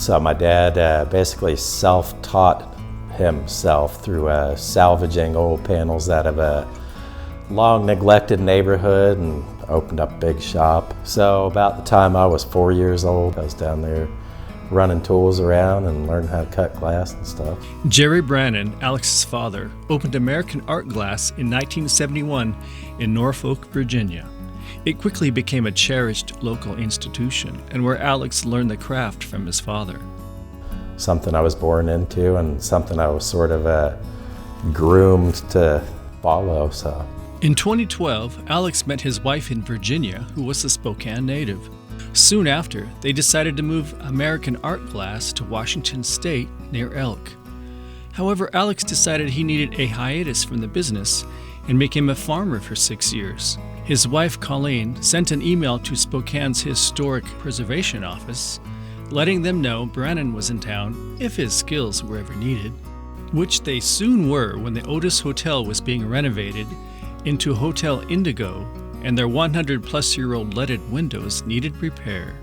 So my dad basically self-taught himself through salvaging old panels out of a long neglected neighborhood and opened up a big shop. So about the time I was 4 years old, I was down there running tools around and learning how to cut glass and stuff. Jerry Brannin, Alex's father, opened American Art Glass in 1971 in Norfolk, Virginia. It quickly became a cherished local institution and where Alex learned the craft from his father. Something I was born into and something I was sort of groomed to follow. So. In 2012, Alex met his wife in Virginia, who was a Spokane native. Soon after, they decided to move American Art Glass to Washington State near Elk. However, Alex decided he needed a hiatus from the business and became a farmer for 6 years. His wife, Colleen, sent an email to Spokane's Historic Preservation Office, letting them know Brannin was in town if his skills were ever needed, which they soon were when the Otis Hotel was being renovated into Hotel Indigo, and their 100-plus-year-old leaded windows needed repair.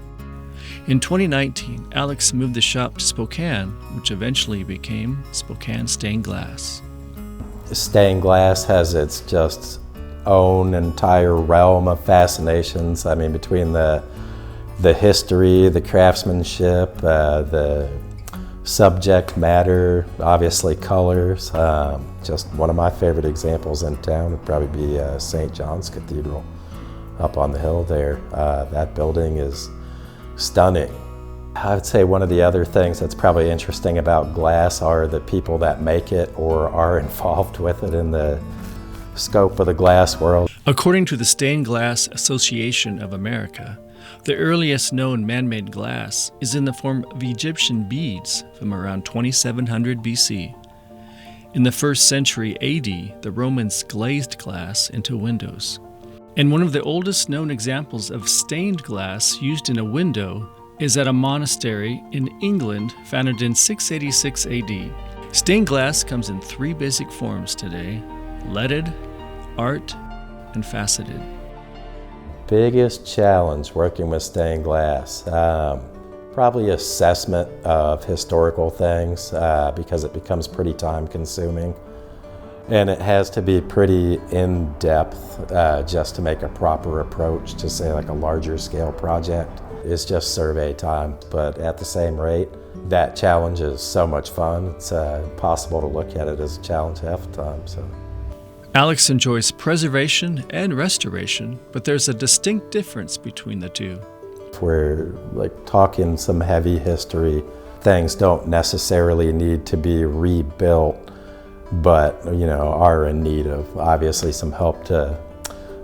In 2019, Alex moved the shop to Spokane, which eventually became Spokane Stained Glass. Stained glass has its just own entire realm of fascinations. I mean, between the history, the craftsmanship, the subject matter, obviously colors. Just one of my favorite examples in town would probably be St. John's Cathedral up on the hill there. That building is stunning. I would say one of the other things that's probably interesting about glass are the people that make it or are involved with it in the scope of the glass world. According to the Stained Glass Association of America, the earliest known man-made glass is in the form of Egyptian beads from around 2700 BC. In the 1st century AD, the Romans glazed glass into windows. And one of the oldest known examples of stained glass used in a window is at a monastery in England founded in 686 AD. Stained glass comes in 3 basic forms today: leaded, art, and faceted. Biggest challenge working with stained glass, probably assessment of historical things because it becomes pretty time consuming. And it has to be pretty in-depth just to make a proper approach to, say, like a larger scale project. It's just survey time, but at the same rate, that challenge is so much fun. It's impossible to look at it as a challenge half the time. So. Alex enjoys preservation and restoration, but there's a distinct difference between the two. If we're talking some heavy history, things don't necessarily need to be rebuilt, but are in need of obviously some help to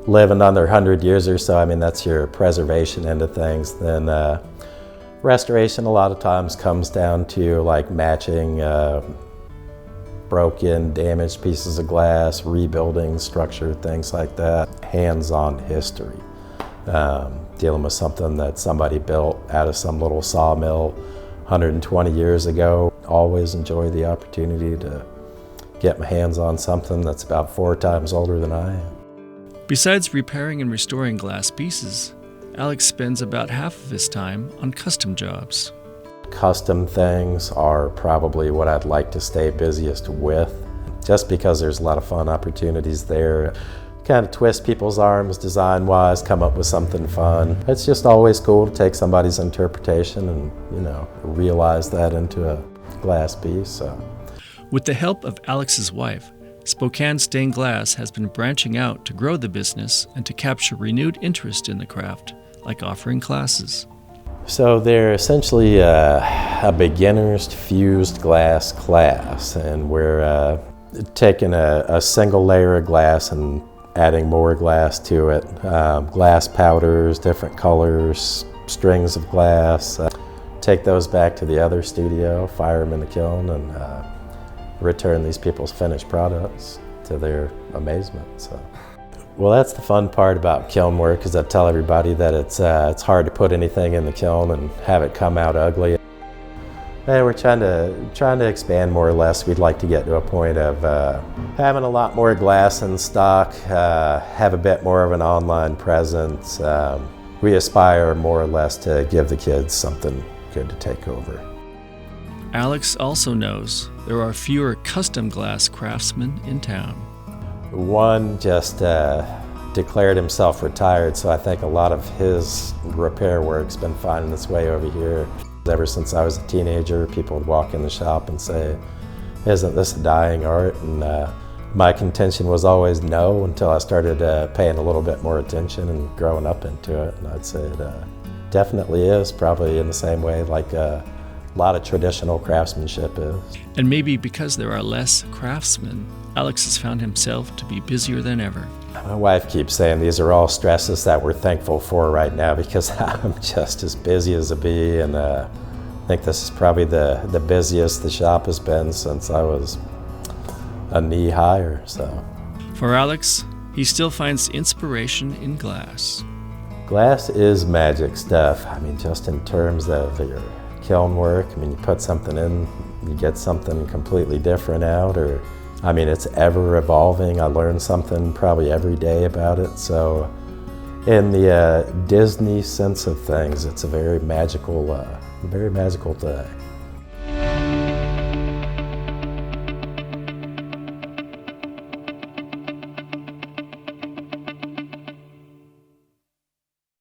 live another 100 years or so. I mean, that's your preservation end of things. Then restoration a lot of times comes down to matching broken, damaged pieces of glass, rebuilding structure, things like that. Hands-on history, dealing with something that somebody built out of some little sawmill 120 years ago. Always enjoy the opportunity to get my hands on something that's about 4 times older than I am. Besides repairing and restoring glass pieces, Alex spends about half of his time on custom jobs. Custom things are probably what I'd like to stay busiest with, just because there's a lot of fun opportunities there. Kind of twist people's arms design-wise, come up with something fun. It's just always cool to take somebody's interpretation and, realize that into a glass piece. So. With the help of Alex's wife, Spokane Stained Glass has been branching out to grow the business and to capture renewed interest in the craft, like offering classes. So they're essentially a beginner's fused glass class, and we're taking a single layer of glass and adding more glass to it. Glass powders, different colors, strings of glass. Take those back to the other studio, fire them in the kiln, and return these people's finished products to their amazement. So. Well, that's the fun part about kiln work, is I tell everybody that it's hard to put anything in the kiln and have it come out ugly. And we're trying to expand more or less. We'd like to get to a point of having a lot more glass in stock, have a bit more of an online presence. We aspire more or less to give the kids something good to take over. Alex also knows there are fewer custom glass craftsmen in town. One just declared himself retired, so I think a lot of his repair work's been finding its way over here. Ever since I was a teenager, people would walk in the shop and say, "Isn't this a dying art?" And my contention was always no, until I started paying a little bit more attention and growing up into it. And I'd say it definitely is, probably in the same way like a lot of traditional craftsmanship is. And maybe because there are less craftsmen, Alex has found himself to be busier than ever. My wife keeps saying these are all stresses that we're thankful for right now, because I'm just as busy as a bee, and I think this is probably the busiest the shop has been since I was a knee higher. So, For Alex, he still finds inspiration in glass. Glass is magic stuff. I mean, just in terms of your kiln work, I mean, you put something in, you get something completely different out, or I mean, it's ever evolving. I learn something probably every day about it. So in the Disney sense of things, it's a very magical thing.